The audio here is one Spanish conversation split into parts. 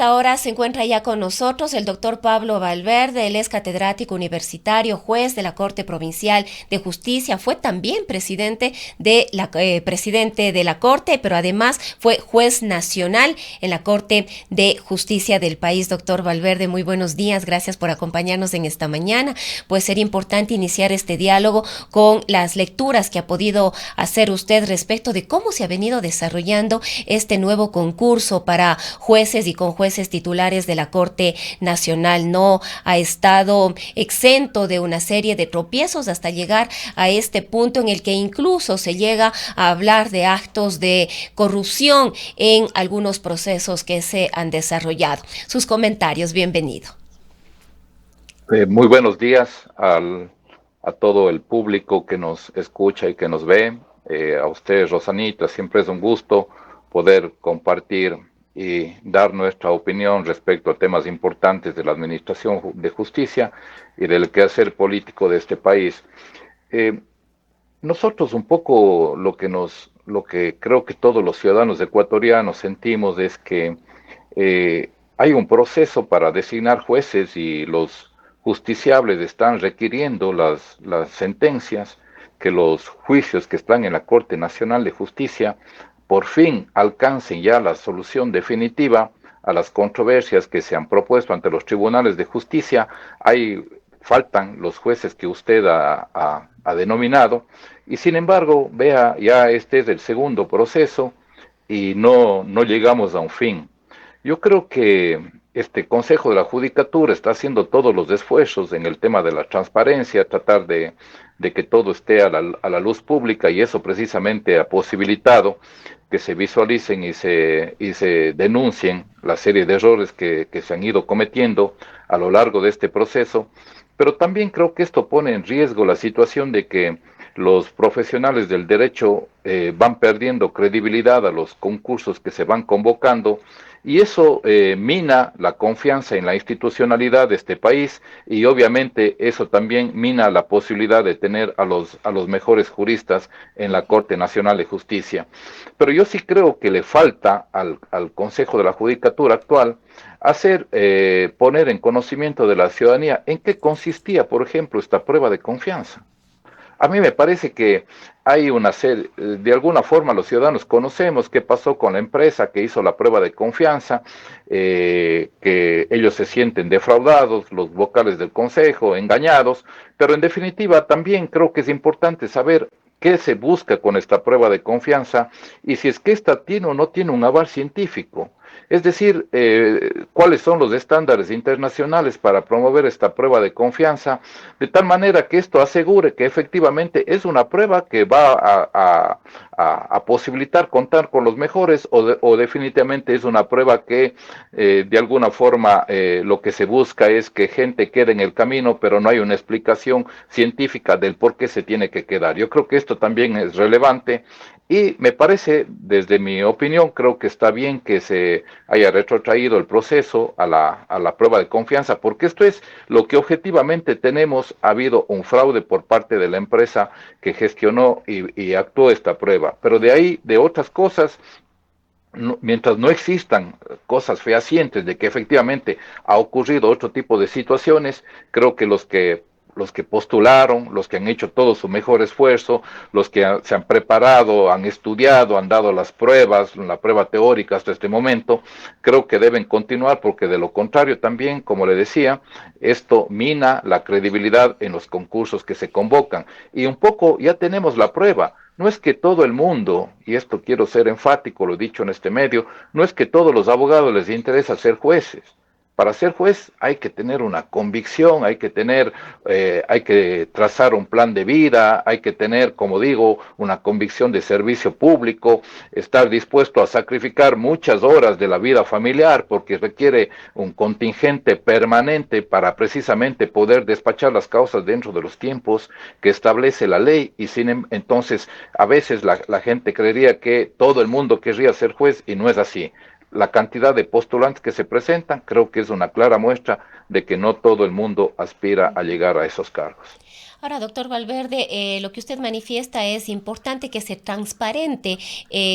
esta hora se encuentra ya con nosotros el doctor Pablo Valverde. Él es catedrático universitario, juez de la Corte Provincial de Justicia, fue también presidente de la Corte, pero además fue juez nacional en la Corte de Justicia del país. Doctor Valverde, muy buenos días, gracias por acompañarnos en esta mañana. Pues sería importante iniciar este diálogo con las lecturas que ha podido hacer usted respecto de cómo se ha venido desarrollando este nuevo concurso para jueces y conjueces titulares de la Corte Nacional. No ha estado exento de una serie de tropiezos hasta llegar a este punto en el que incluso se llega a hablar de actos de corrupción en algunos procesos que se han desarrollado. Sus comentarios, bienvenido. Muy buenos días a todo el público que nos escucha y que nos ve. A usted, Rosanita, siempre es un gusto poder compartir y dar nuestra opinión respecto a temas importantes de la administración de justicia y del quehacer político de este país. Eh, Nosotros un poco lo que creo que todos los ciudadanos ecuatorianos sentimos es que hay un proceso para designar jueces y los justiciables están requiriendo las sentencias, que los juicios que están en la Corte Nacional de Justicia por fin alcancen ya la solución definitiva a las controversias que se han propuesto ante los tribunales de justicia. Faltan los jueces que usted ha denominado, y sin embargo, vea, ya este es el segundo proceso y no llegamos a un fin. Yo creo que este Consejo de la Judicatura está haciendo todos los esfuerzos en el tema de la transparencia, tratar de que todo esté a la luz pública, y eso precisamente ha posibilitado que se visualicen y se denuncien la serie de errores que se han ido cometiendo a lo largo de este proceso. Pero también creo que esto pone en riesgo la situación de que los profesionales del derecho van perdiendo credibilidad a los concursos que se van convocando, y eso mina la confianza en la institucionalidad de este país, y obviamente eso también mina la posibilidad de tener a los mejores juristas en la Corte Nacional de Justicia. Pero yo sí creo que le falta al Consejo de la Judicatura actual poner en conocimiento de la ciudadanía en qué consistía, por ejemplo, esta prueba de confianza. A mí me parece que hay una serie, de alguna forma los ciudadanos conocemos qué pasó con la empresa que hizo la prueba de confianza, que ellos se sienten defraudados, los vocales del Consejo, engañados, pero en definitiva también creo que es importante saber qué se busca con esta prueba de confianza y si es que esta tiene o no tiene un aval científico. Es decir, cuáles son los estándares internacionales para promover esta prueba de confianza, de tal manera que esto asegure que efectivamente es una prueba que va a posibilitar contar con los mejores, o definitivamente es una prueba que de alguna forma lo que se busca es que gente quede en el camino, pero no hay una explicación científica del por qué se tiene que quedar. Yo creo que esto también es relevante. Y me parece, desde mi opinión, creo que está bien que se haya retrotraído el proceso a la prueba de confianza, porque esto es lo que objetivamente tenemos. Ha habido un fraude por parte de la empresa que gestionó y actuó esta prueba. Pero de ahí, de otras cosas, mientras no existan cosas fehacientes de que efectivamente ha ocurrido otro tipo de situaciones, creo que los que postularon, los que han hecho todo su mejor esfuerzo, se han preparado, han estudiado, han dado las pruebas, la prueba teórica hasta este momento, creo que deben continuar, porque de lo contrario también, como le decía, esto mina la credibilidad en los concursos que se convocan. Y un poco ya tenemos la prueba. No es que todo el mundo, y esto quiero ser enfático, lo he dicho en este medio, no es que todos los abogados les interesa ser jueces. Para ser juez hay que tener una convicción, hay que trazar un plan de vida, hay que tener, como digo, una convicción de servicio público, estar dispuesto a sacrificar muchas horas de la vida familiar, porque requiere un contingente permanente para precisamente poder despachar las causas dentro de los tiempos que establece la ley. Entonces, a veces la gente creería que todo el mundo querría ser juez, y no es así. La cantidad de postulantes que se presentan creo que es una clara muestra de que no todo el mundo aspira a llegar a esos cargos. Ahora, doctor Valverde, lo que usted manifiesta es importante que se transparente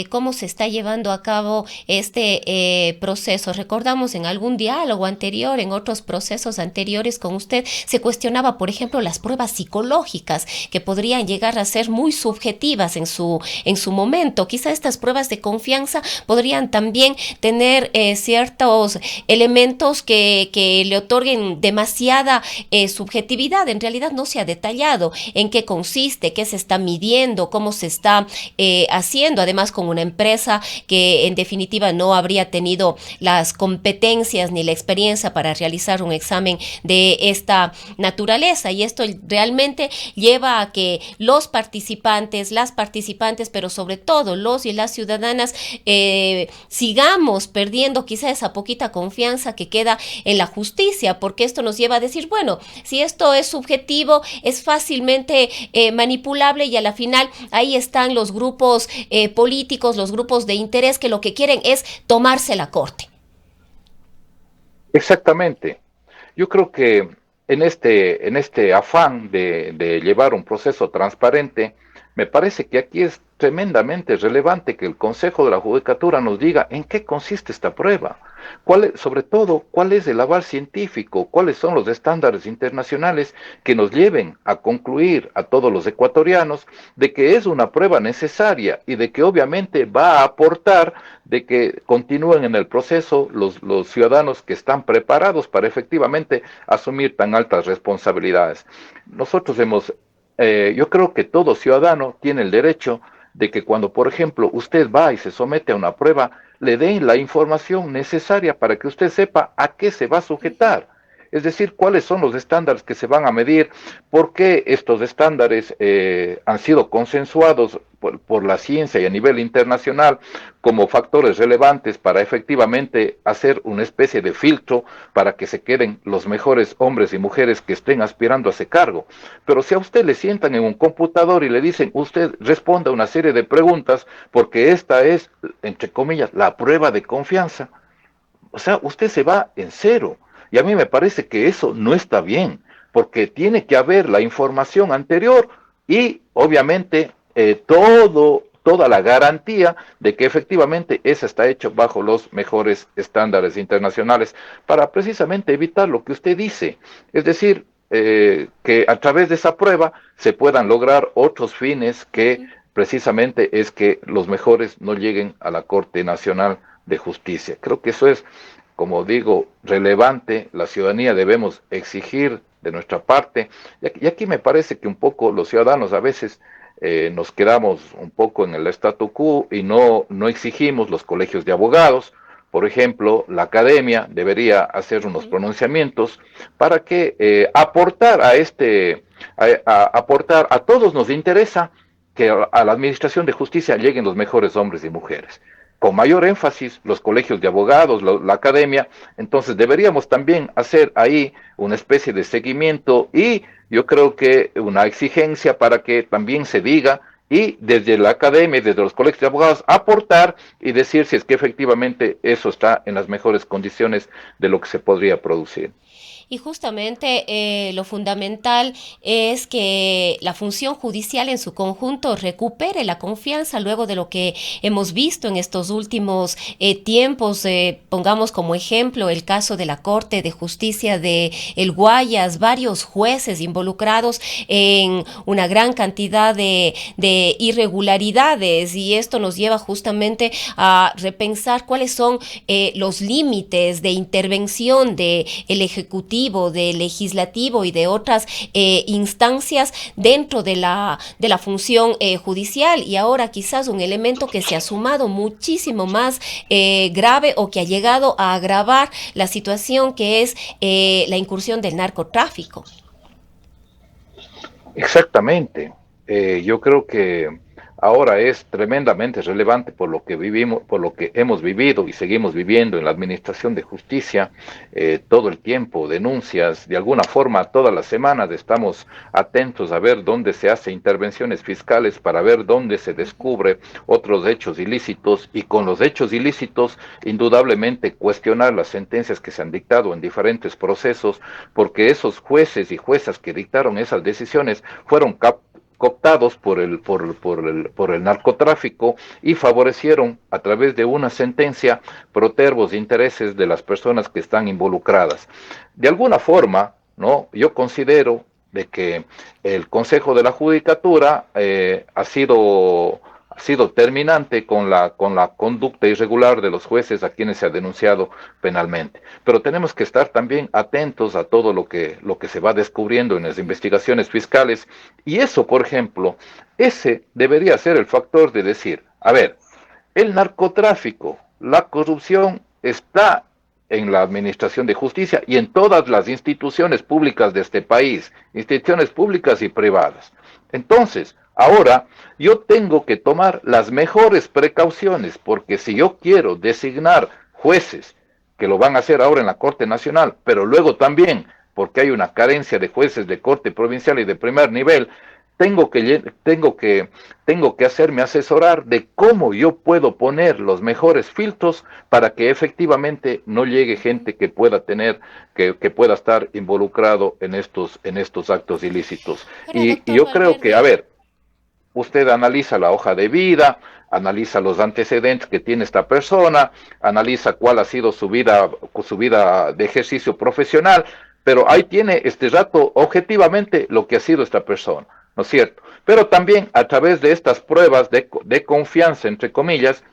cómo se está llevando a cabo este proceso. Recordamos en algún diálogo anterior, en otros procesos anteriores con usted, se cuestionaba, por ejemplo, las pruebas psicológicas que podrían llegar a ser muy subjetivas en su momento. Quizá estas pruebas de confianza podrían también tener ciertos elementos que le otorguen demasiada subjetividad. En realidad no se ha detallado en qué consiste, qué se está midiendo, cómo se está haciendo, además con una empresa que en definitiva no habría tenido las competencias ni la experiencia para realizar un examen de esta naturaleza. Y esto realmente lleva a que los participantes, las participantes, pero sobre todo los y las ciudadanas, sigamos perdiendo quizá esa poquita confianza que queda en la justicia, porque esto nos lleva a decir, bueno, si esto es subjetivo, es fácilmente manipulable, y a la final ahí están los grupos políticos, los grupos de interés que lo que quieren es tomarse la corte. Exactamente. Yo creo que en este afán de llevar un proceso transparente, me parece que aquí es tremendamente relevante que el Consejo de la Judicatura nos diga en qué consiste esta prueba, sobre todo cuál es el aval científico, cuáles son los estándares internacionales que nos lleven a concluir a todos los ecuatorianos de que es una prueba necesaria y de que obviamente va a aportar de que continúen en el proceso los ciudadanos que están preparados para efectivamente asumir tan altas responsabilidades. Nosotros yo creo que todo ciudadano tiene el derecho de que cuando, por ejemplo, usted va y se somete a una prueba, le den la información necesaria para que usted sepa a qué se va a sujetar. Es decir, cuáles son los estándares que se van a medir, por qué estos estándares han sido consensuados por la ciencia y a nivel internacional como factores relevantes para efectivamente hacer una especie de filtro para que se queden los mejores hombres y mujeres que estén aspirando a ese cargo. Pero si a usted le sientan en un computador y le dicen, usted responda una serie de preguntas porque esta es, entre comillas, la prueba de confianza, o sea, usted se va en cero. Y a mí me parece que eso no está bien, porque tiene que haber la información anterior y obviamente toda la garantía de que efectivamente esa está hecho bajo los mejores estándares internacionales para precisamente evitar lo que usted dice. Es decir, que a través de esa prueba se puedan lograr otros fines que precisamente es que los mejores no lleguen a la Corte Nacional de Justicia. Creo que eso es, como digo, relevante. La ciudadanía debemos exigir de nuestra parte. Y aquí me parece que un poco los ciudadanos a veces nos quedamos un poco en el statu quo y no exigimos los colegios de abogados. Por ejemplo, la academia debería hacer unos pronunciamientos para que aportar aportar a todos nos interesa que a la administración de justicia lleguen los mejores hombres y mujeres con mayor énfasis los colegios de abogados, la academia. Entonces deberíamos también hacer ahí una especie de seguimiento y yo creo que una exigencia para que también se diga y desde la academia, desde los colegios de abogados, aportar y decir si es que efectivamente eso está en las mejores condiciones de lo que se podría producir. Y justamente lo fundamental es que la función judicial en su conjunto recupere la confianza luego de lo que hemos visto en estos últimos tiempos. Pongamos como ejemplo el caso de la Corte de Justicia de El Guayas, varios jueces involucrados en una gran cantidad de irregularidades, y esto nos lleva justamente a repensar cuáles son los límites de intervención del Ejecutivo, del legislativo y de otras instancias dentro de la función judicial. Y ahora quizás un elemento que se ha sumado muchísimo más grave, o que ha llegado a agravar la situación, que es la incursión del narcotráfico. Exactamente. Yo creo que ahora es tremendamente relevante por lo que vivimos, por lo que hemos vivido y seguimos viviendo en la administración de justicia todo el tiempo, denuncias, de alguna forma todas las semanas estamos atentos a ver dónde se hace intervenciones fiscales para ver dónde se descubre otros hechos ilícitos y con los hechos ilícitos indudablemente cuestionar las sentencias que se han dictado en diferentes procesos porque esos jueces y juezas que dictaron esas decisiones fueron cooptados por el narcotráfico y favorecieron a través de una sentencia protervos intereses de las personas que están involucradas. De alguna forma, ¿no? Yo considero de que el Consejo de la Judicatura ha sido terminante con la conducta irregular de los jueces a quienes se ha denunciado penalmente. Pero tenemos que estar también atentos a todo lo que se va descubriendo en las investigaciones fiscales y eso, por ejemplo, ese debería ser el factor de decir, a ver, el narcotráfico, la corrupción está en la administración de justicia y en todas las instituciones públicas de este país, instituciones públicas y privadas. Entonces, ahora yo tengo que tomar las mejores precauciones, porque si yo quiero designar jueces, que lo van a hacer ahora en la Corte Nacional, pero luego también, porque hay una carencia de jueces de Corte Provincial y de primer nivel, tengo que hacerme asesorar de cómo yo puedo poner los mejores filtros para que efectivamente no llegue gente que pueda tener, que pueda estar involucrado en estos actos ilícitos. Ahora, Y doctor yo creo que, a Valverde, ver, usted analiza la hoja de vida, analiza los antecedentes que tiene esta persona, analiza cuál ha sido su vida de ejercicio profesional, pero ahí tiene este rato objetivamente lo que ha sido esta persona, ¿no es cierto? Pero también a través de estas pruebas de confianza, entre comillas,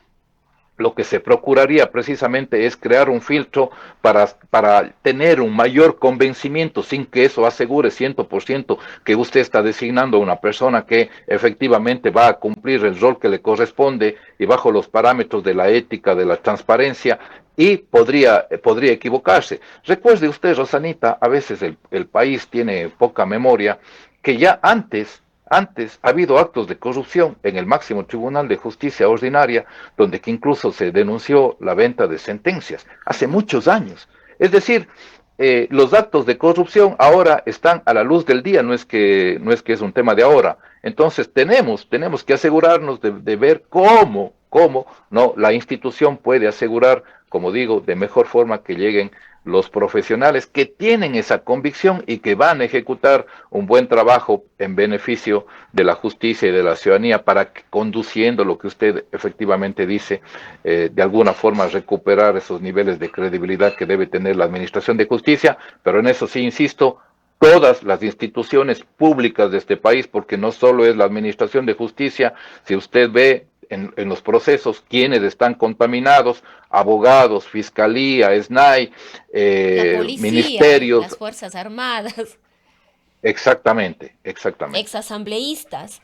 lo que se procuraría precisamente es crear un filtro para tener un mayor convencimiento sin que eso asegure 100% que usted está designando a una persona que efectivamente va a cumplir el rol que le corresponde y bajo los parámetros de la ética, de la transparencia y podría equivocarse. Recuerde usted, Rosanita, a veces el país tiene poca memoria, que ya antes ha habido actos de corrupción en el máximo Tribunal de Justicia Ordinaria, donde que incluso se denunció la venta de sentencias, hace muchos años. Es decir, los actos de corrupción ahora están a la luz del día, no es que es un tema de ahora. Entonces tenemos que asegurarnos de ver cómo no la institución puede asegurar, como digo, de mejor forma que lleguen los profesionales que tienen esa convicción y que van a ejecutar un buen trabajo en beneficio de la justicia y de la ciudadanía para que, conduciendo lo que usted efectivamente dice, de alguna forma recuperar esos niveles de credibilidad que debe tener la administración de justicia, pero en eso sí insisto, todas las instituciones públicas de este país, porque no solo es la administración de justicia, si usted ve en los procesos quienes están contaminados, abogados, fiscalía, SNAI, la policía, las ministerios, Fuerzas Armadas, exactamente. exasambleístas.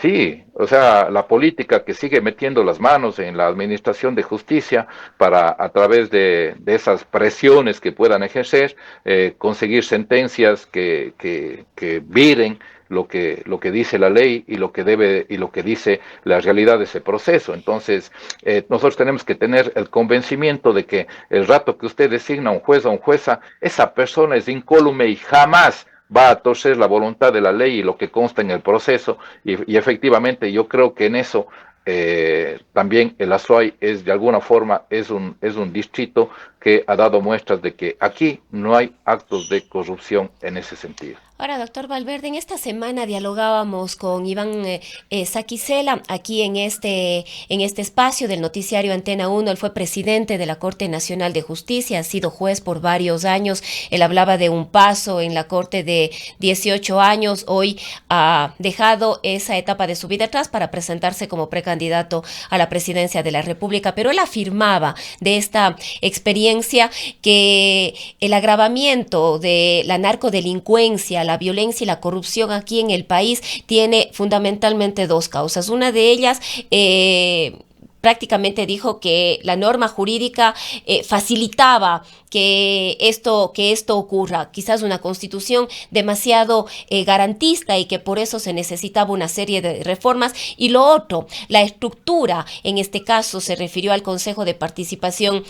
Sí, o sea, la política que sigue metiendo las manos en la administración de justicia para, a través de esas presiones que puedan ejercer, conseguir sentencias que viren lo que dice la ley y lo que debe y lo que dice la realidad de ese proceso. Entonces, nosotros tenemos que tener el convencimiento de que el rato que usted designa a un juez o a una jueza, esa persona es incólume y jamás va a torcer la voluntad de la ley y lo que consta en el proceso y efectivamente yo creo que en eso también el Azuay es de alguna forma es un distrito que ha dado muestras de que aquí no hay actos de corrupción en ese sentido. Ahora, doctor Valverde, en esta semana dialogábamos con Iván Saquicela aquí en este espacio del noticiario Antena 1. Él fue presidente de la Corte Nacional de Justicia, ha sido juez por varios años. Él hablaba de un paso en la Corte de 18 años. Hoy ha dejado esa etapa de su vida atrás para presentarse como precandidato a la presidencia de la República. Pero él afirmaba de esta experiencia que el agravamiento de la narcodelincuencia, la violencia y la corrupción aquí en el país tiene fundamentalmente dos causas. Una de ellas prácticamente dijo que la norma jurídica facilitaba que esto ocurra, quizás una constitución demasiado garantista y que por eso se necesitaba una serie de reformas. Y lo otro, la estructura, en este caso se refirió al Consejo de Participación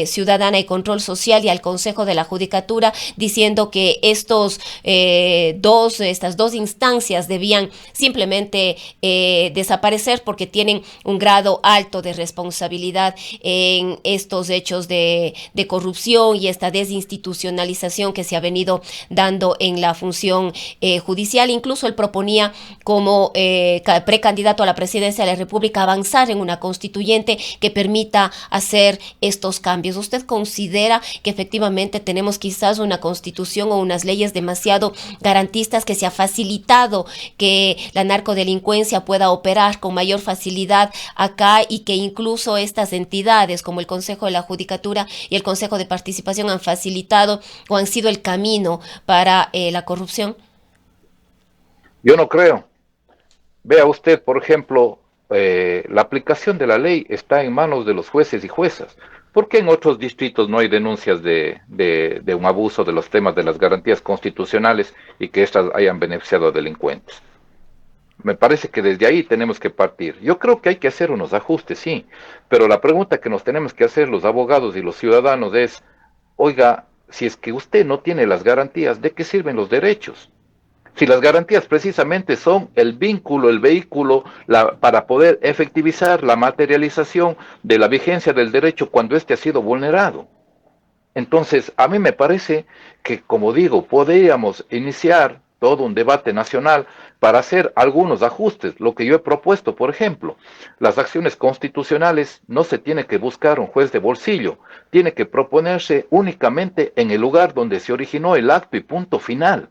Ciudadana y Control Social y al Consejo de la Judicatura, diciendo que estas dos instancias debían simplemente desaparecer porque tienen un grado alto de responsabilidad en estos hechos de corrupción y esta desinstitucionalización que se ha venido dando en la función judicial. Incluso él proponía como precandidato a la presidencia de la República avanzar en una constituyente que permita hacer estos cambios. ¿Usted considera que efectivamente tenemos quizás una constitución o unas leyes demasiado garantistas, que se ha facilitado que la narcodelincuencia pueda operar con mayor facilidad acá y que incluso estas entidades como el Consejo de la Judicatura y el Consejo de Participación han facilitado o han sido el camino para la corrupción? Yo no creo. Vea usted, por ejemplo, la aplicación de la ley está en manos de los jueces y juezas. ¿Por qué en otros distritos no hay denuncias de un abuso de los temas de las garantías constitucionales y que éstas hayan beneficiado a delincuentes? Me parece que desde ahí tenemos que partir. Yo creo que hay que hacer unos ajustes, sí, pero la pregunta que nos tenemos que hacer los abogados y los ciudadanos es, oiga, si es que usted no tiene las garantías, ¿de qué sirven los derechos? Si las garantías precisamente son el vínculo, el vehículo para poder efectivizar la materialización de la vigencia del derecho cuando éste ha sido vulnerado. Entonces, a mí me parece que, como digo, podríamos iniciar todo un debate nacional para hacer algunos ajustes. Lo que yo he propuesto, por ejemplo, las acciones constitucionales no se tiene que buscar un juez de bolsillo, tiene que proponerse únicamente en el lugar donde se originó el acto y punto final.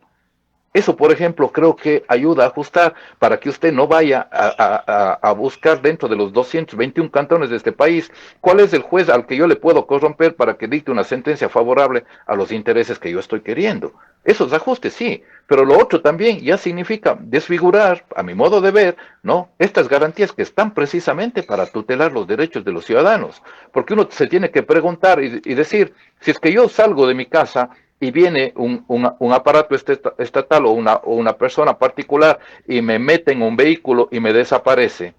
Eso, por ejemplo, creo que ayuda a ajustar para que usted no vaya a buscar dentro de los 221 cantones de este país cuál es el juez al que yo le puedo corromper para que dicte una sentencia favorable a los intereses que yo estoy queriendo. Esos ajustes sí, pero lo otro también ya significa desfigurar, a mi modo de ver, ¿no?, estas garantías que están precisamente para tutelar los derechos de los ciudadanos. Porque uno se tiene que preguntar y decir, si es que yo salgo de mi casa y viene un aparato estatal o una persona particular y me mete en un vehículo y me desaparece,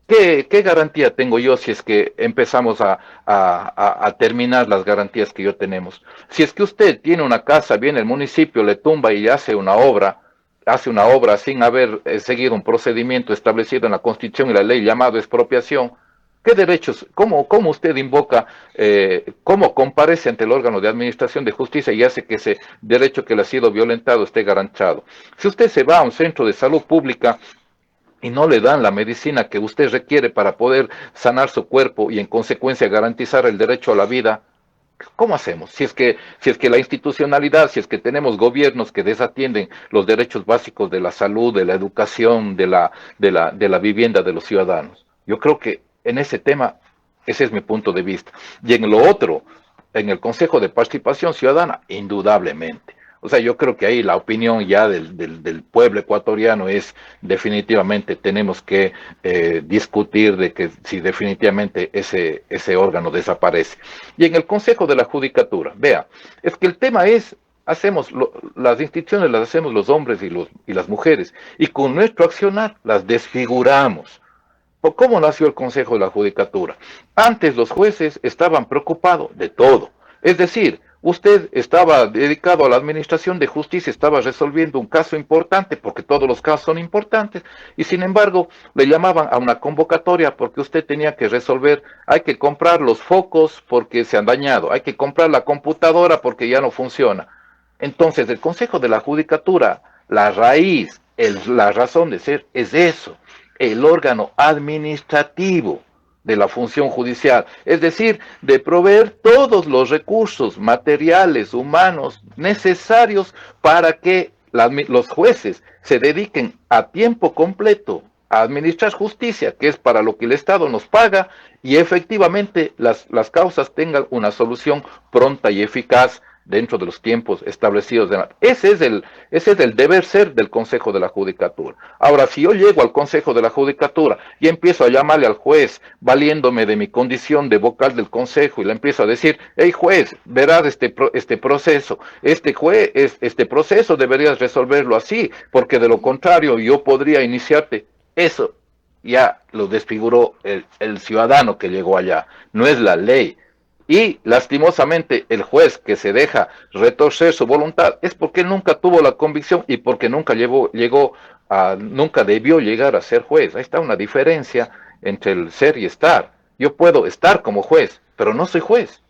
¿qué garantía tengo yo si es que empezamos a terminar las garantías que yo tenemos? Si es que usted tiene una casa, viene el municipio, le tumba y hace una obra sin haber seguido un procedimiento establecido en la Constitución y la ley llamado expropiación, ¿qué derechos, cómo usted invoca, cómo comparece ante el órgano de administración de justicia y hace que ese derecho que le ha sido violentado esté garantizado? Si usted se va a un centro de salud pública y no le dan la medicina que usted requiere para poder sanar su cuerpo y en consecuencia garantizar el derecho a la vida, ¿cómo hacemos? Si es que la institucionalidad, si es que tenemos gobiernos que desatienden los derechos básicos de la salud, de la educación, de la vivienda de los ciudadanos. Yo creo que en ese tema, ese es mi punto de vista. Y en lo otro, en el Consejo de Participación Ciudadana, indudablemente. O sea, yo creo que ahí la opinión ya del pueblo ecuatoriano es definitivamente tenemos que discutir de que si definitivamente ese órgano desaparece. Y en el Consejo de la Judicatura, vea, es que el tema es, las instituciones las hacemos los hombres y las mujeres, y con nuestro accionar las desfiguramos. ¿Cómo nació el Consejo de la Judicatura? Antes los jueces estaban preocupados de todo. Es decir, usted estaba dedicado a la administración de justicia, estaba resolviendo un caso importante, porque todos los casos son importantes, y sin embargo le llamaban a una convocatoria porque usted tenía que resolver, hay que comprar los focos porque se han dañado, hay que comprar la computadora porque ya no funciona. Entonces el Consejo de la Judicatura, la raíz, la razón de ser es eso, el órgano administrativo de la función judicial, es decir, de proveer todos los recursos materiales, humanos, necesarios para que los jueces se dediquen a tiempo completo a administrar justicia, que es para lo que el Estado nos paga, y efectivamente las causas tengan una solución pronta y eficaz dentro de los tiempos establecidos. Ese es el deber ser del Consejo de la Judicatura. Ahora, si yo llego al Consejo de la Judicatura y empiezo a llamarle al juez, valiéndome de mi condición de vocal del Consejo, y le empiezo a decir, hey juez, verás este proceso, este proceso deberías resolverlo así, porque de lo contrario yo podría iniciarte. Eso ya lo desfiguró el ciudadano que llegó allá, no es la ley. Y lastimosamente el juez que se deja retorcer su voluntad es porque él nunca tuvo la convicción y porque nunca debió llegar a ser juez. Ahí está una diferencia entre el ser y estar. Yo puedo estar como juez, pero no soy juez,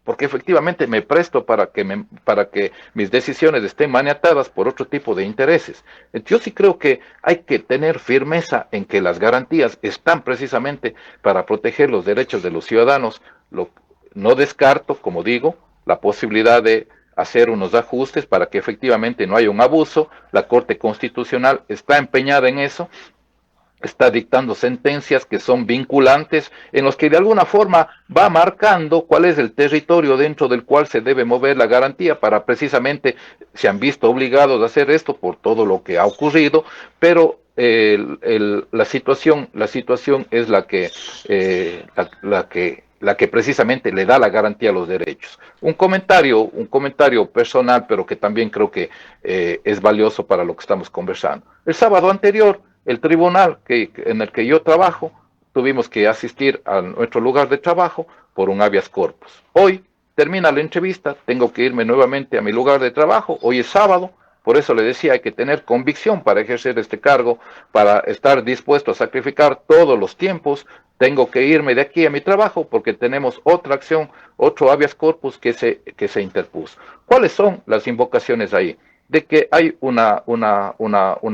porque efectivamente me presto para que mis decisiones estén maniatadas por otro tipo de intereses. Yo sí creo que hay que tener firmeza en que las garantías están precisamente para proteger los derechos de los ciudadanos. No descarto, como digo, la posibilidad de hacer unos ajustes para que efectivamente no haya un abuso. La Corte Constitucional está empeñada en eso, está dictando sentencias que son vinculantes, en los que de alguna forma va marcando cuál es el territorio dentro del cual se debe mover la garantía, para precisamente, se han visto obligados a hacer esto por todo lo que ha ocurrido, pero la situación es la que precisamente le da la garantía a los derechos. Un comentario personal, pero que también creo que es valioso para lo que estamos conversando. El sábado anterior, el tribunal en el que yo trabajo, tuvimos que asistir a nuestro lugar de trabajo por un habeas corpus. Hoy termina la entrevista, tengo que irme nuevamente a mi lugar de trabajo, hoy es sábado, por eso le decía, hay que tener convicción para ejercer este cargo, para estar dispuesto a sacrificar todos los tiempos. Tengo que irme de aquí a mi trabajo porque tenemos otra acción, otro habeas corpus que se interpuso. ¿Cuáles son las invocaciones ahí? De que hay una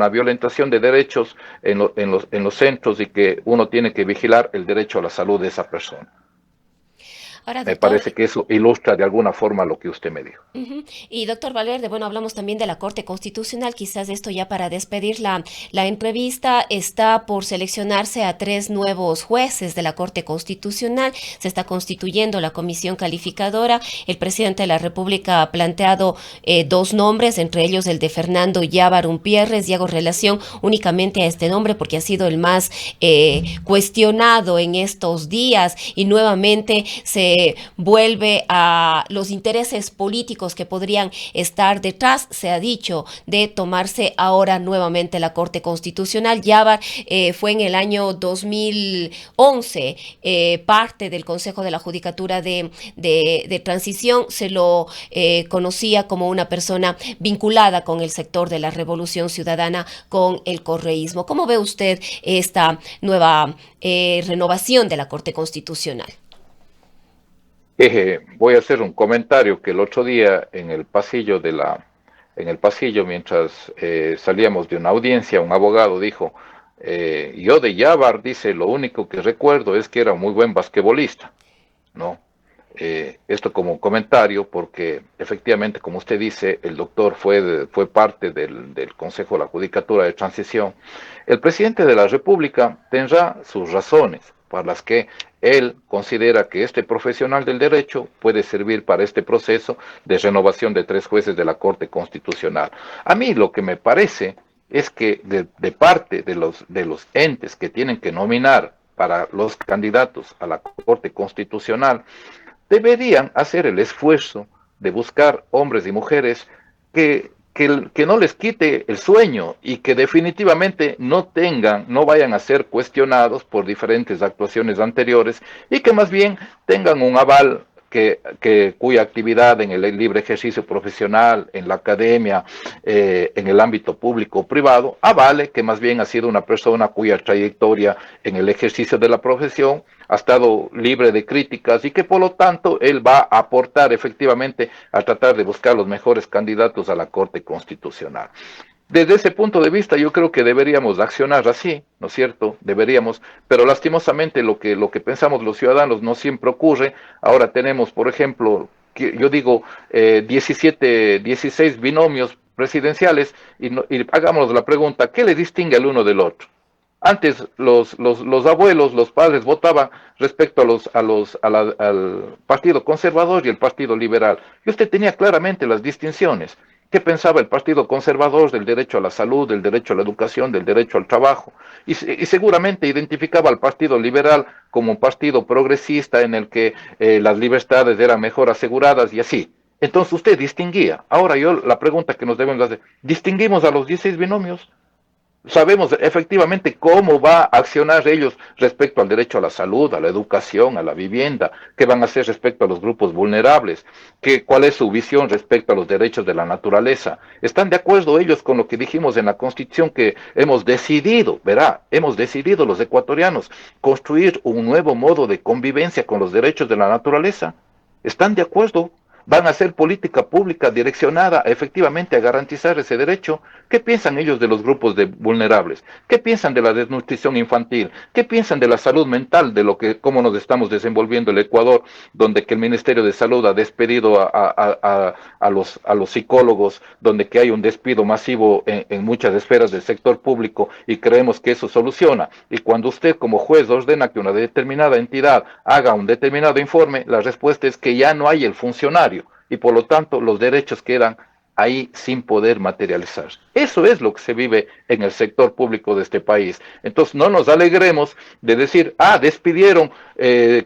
violentación de derechos en los centros y que uno tiene que vigilar el derecho a la salud de esa persona. Ahora, Me doctor, parece que eso ilustra de alguna forma lo que usted me dijo. y doctor Valverde, bueno, hablamos también de la Corte Constitucional, quizás esto ya para despedir la entrevista, está por seleccionarse a 3 nuevos jueces de la Corte Constitucional, se está constituyendo la comisión calificadora, el presidente de la República ha planteado 2 nombres, entre ellos el de Fernando Yávar Umpierres, y hago relación únicamente a este nombre porque ha sido el más cuestionado en estos días, y nuevamente se vuelve a los intereses políticos que podrían estar detrás. Se ha dicho de tomarse ahora nuevamente la Corte Constitucional. Yávar fue en el año 2011 parte del Consejo de la Judicatura de Transición. Se lo conocía como una persona vinculada con el sector de la Revolución Ciudadana, con el correísmo. ¿Cómo ve usted esta nueva renovación de la Corte Constitucional? Voy a hacer un comentario que el otro día en el pasillo mientras salíamos de una audiencia, un abogado dijo, yo de Yávar, dice, lo único que recuerdo es que era un muy buen basquetbolista, ¿no? Esto como un comentario porque efectivamente, como usted dice, el doctor fue parte del Consejo de la Judicatura de Transición. El presidente de la República tendrá sus razones para las que él considera que este profesional del derecho puede servir para este proceso de renovación de 3 jueces de la Corte Constitucional. A mí lo que me parece es que de parte de los entes que tienen que nominar para los candidatos a la Corte Constitucional, deberían hacer el esfuerzo de buscar hombres y mujeres que no les quite el sueño y que definitivamente no vayan a ser cuestionados por diferentes actuaciones anteriores y que más bien tengan un aval cuya actividad en el libre ejercicio profesional, en la academia, en el ámbito público o privado, avale que más bien ha sido una persona cuya trayectoria en el ejercicio de la profesión ha estado libre de críticas y que por lo tanto él va a aportar efectivamente a tratar de buscar los mejores candidatos a la Corte Constitucional. Desde ese punto de vista yo creo que deberíamos accionar así, ¿no es cierto? Deberíamos, pero lastimosamente lo que pensamos los ciudadanos no siempre ocurre. Ahora tenemos, por ejemplo, yo digo 16 binomios presidenciales y hagámonos la pregunta, ¿qué le distingue el uno del otro? Antes los abuelos, los padres votaban respecto al Partido Conservador y el Partido Liberal. Y usted tenía claramente las distinciones. ¿Qué pensaba el Partido Conservador del derecho a la salud, del derecho a la educación, del derecho al trabajo? Y seguramente identificaba al Partido Liberal como un partido progresista en el que las libertades eran mejor aseguradas y así. Entonces usted distinguía. Ahora yo la pregunta que nos debemos hacer, ¿distinguimos a los 16 binomios? Sabemos efectivamente cómo va a accionar ellos respecto al derecho a la salud, a la educación, a la vivienda, qué van a hacer respecto a los grupos vulnerables, cuál es su visión respecto a los derechos de la naturaleza. ¿Están de acuerdo ellos con lo que dijimos en la Constitución que hemos decidido, verá, hemos decidido los ecuatorianos construir un nuevo modo de convivencia con los derechos de la naturaleza? ¿Están de acuerdo? ¿Van a hacer política pública direccionada efectivamente a garantizar ese derecho? ¿Qué piensan ellos de los grupos de vulnerables? ¿Qué piensan de la desnutrición infantil? ¿Qué piensan de la salud mental, de lo que cómo nos estamos desenvolviendo el Ecuador, donde que el Ministerio de Salud ha despedido a los psicólogos, donde que hay un despido masivo en muchas esferas del sector público y creemos que eso soluciona? Y cuando usted como juez ordena que una determinada entidad haga un determinado informe, la respuesta es que ya no hay el funcionario y por lo tanto los derechos quedan ahí sin poder materializar. Eso es lo que se vive en el sector público de este país. Entonces no nos alegremos de decir, despidieron,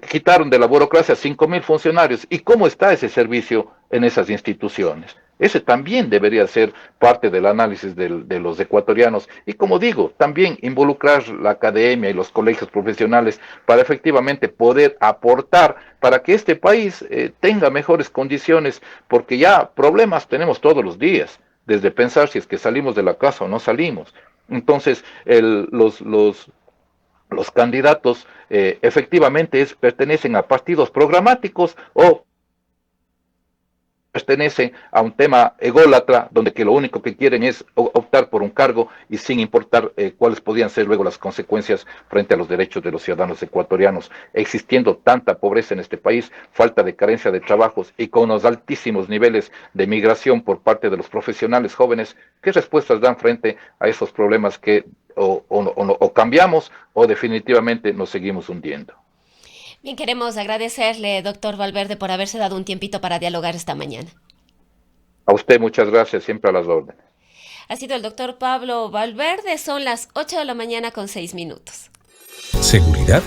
quitaron de la burocracia 5,000 funcionarios. ¿Y cómo está ese servicio en esas instituciones? Ese también debería ser parte del análisis de los ecuatorianos. Y como digo, también involucrar la academia y los colegios profesionales para efectivamente poder aportar para que este país tenga mejores condiciones, porque ya problemas tenemos todos los días, desde pensar si es que salimos de la casa o no salimos. Entonces, los candidatos efectivamente pertenecen a partidos programáticos o pertenecen a un tema ególatra, donde que lo único que quieren es optar por un cargo y sin importar cuáles podían ser luego las consecuencias frente a los derechos de los ciudadanos ecuatorianos, existiendo tanta pobreza en este país, falta de carencia de trabajos y con unos altísimos niveles de migración por parte de los profesionales jóvenes. ¿Qué respuestas dan frente a esos problemas que o cambiamos o definitivamente nos seguimos hundiendo? Bien, queremos agradecerle, doctor Valverde, por haberse dado un tiempito para dialogar esta mañana. A usted muchas gracias, siempre a las órdenes. Ha sido el doctor Pablo Valverde, son las 8 de la mañana con 6 minutos. Seguridad